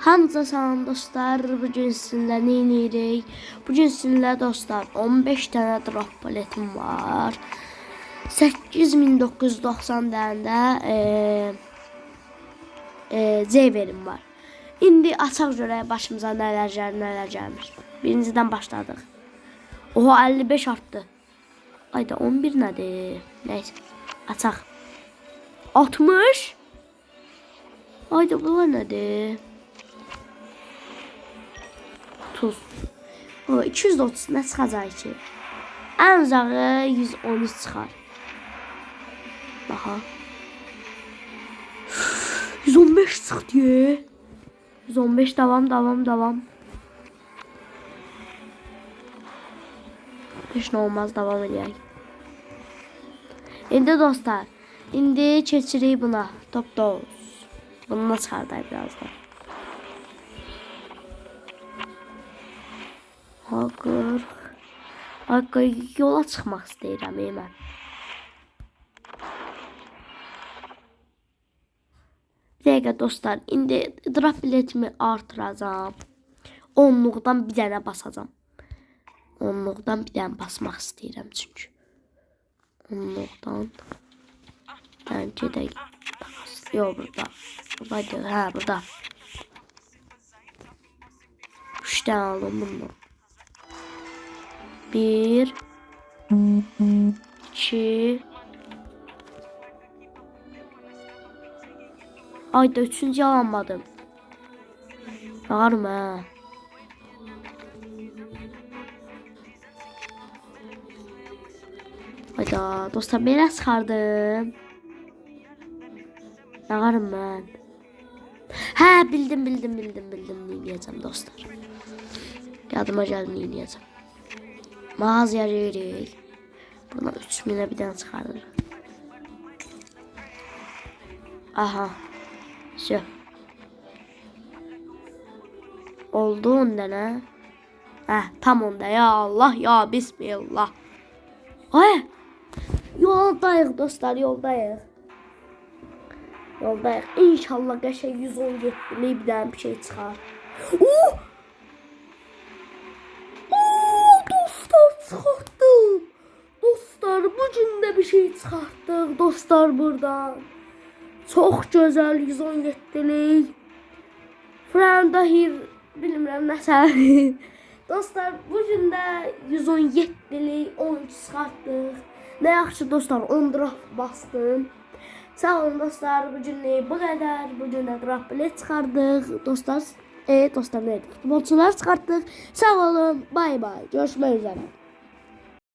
Hamza salam dostlar, bugün sizinlə nə edirik? Bugün sizinlə dostlar 15 dənə drop paletim var. 8990 dənə də Zeyverim var. İndi açaq görək başımıza nələr gəlmiş. Birincidən başladıq. Oha 55 artdı. Ayda 11 nədir? Neyse. Açaq. 60. Ayda bunlar nədir? 30. O 230 nə çıxacaq ki? Ən uzağı 113 çıxar. Baxa. 115 çıxdı. 115 davam. Heç nə olmaz, davam edək. İndi dostlar, indi keçirik buna. Top 9. Bunu çıxardaq birazdan. Haqqı yola çıxmaq istəyirəm mən. Bir dəqiqə dostlar, indi drop biletimi artıracağım. 10'luqdan bir dənə basacağım. 10'luqdan bir dənə basmaq istəyirəm çünki. 10'luqdan. Ben gedək. Yox, burada. Buradaydı, hə, burada. 3 dənə aldım bundan. 1 2 Ayda 3-cü alamadım. Bağırma ha. Ayda dostlar belə çıxardım. Bağırım mən. Hə bildim neyəcəm dostlar. Yadıma gəldi neyəcəm. Mağazaya giririk. Buna 3000'e bir dənə çıxarır. Aha. Şu. Oldu 10 dənə. Tam onda ya Allah ya bismillah. Ay. Yoldayıq dostlar, yoldayıq. İnşallah qəşəng 117'li bir dənə bir şey çıxar. Dostlar çıxartdım. Dostlar bugün də bir şey çıxartdıq dostlar buradan. Çok güzel 117'lik. Frandahir bilmirəm nəsə. Dostlar bugün də 117'lik 13 çıxartdıq. Nə yaxşı dostlar 10 drop bastım. Sağ olun dostlar, bugün bu qədər. Bugün də drop bilet çıxardıq dostlar. Dostlar neydi? Futbolçular çıxartdıq. Sağ olun. Bay bay. Görüşmək üzere.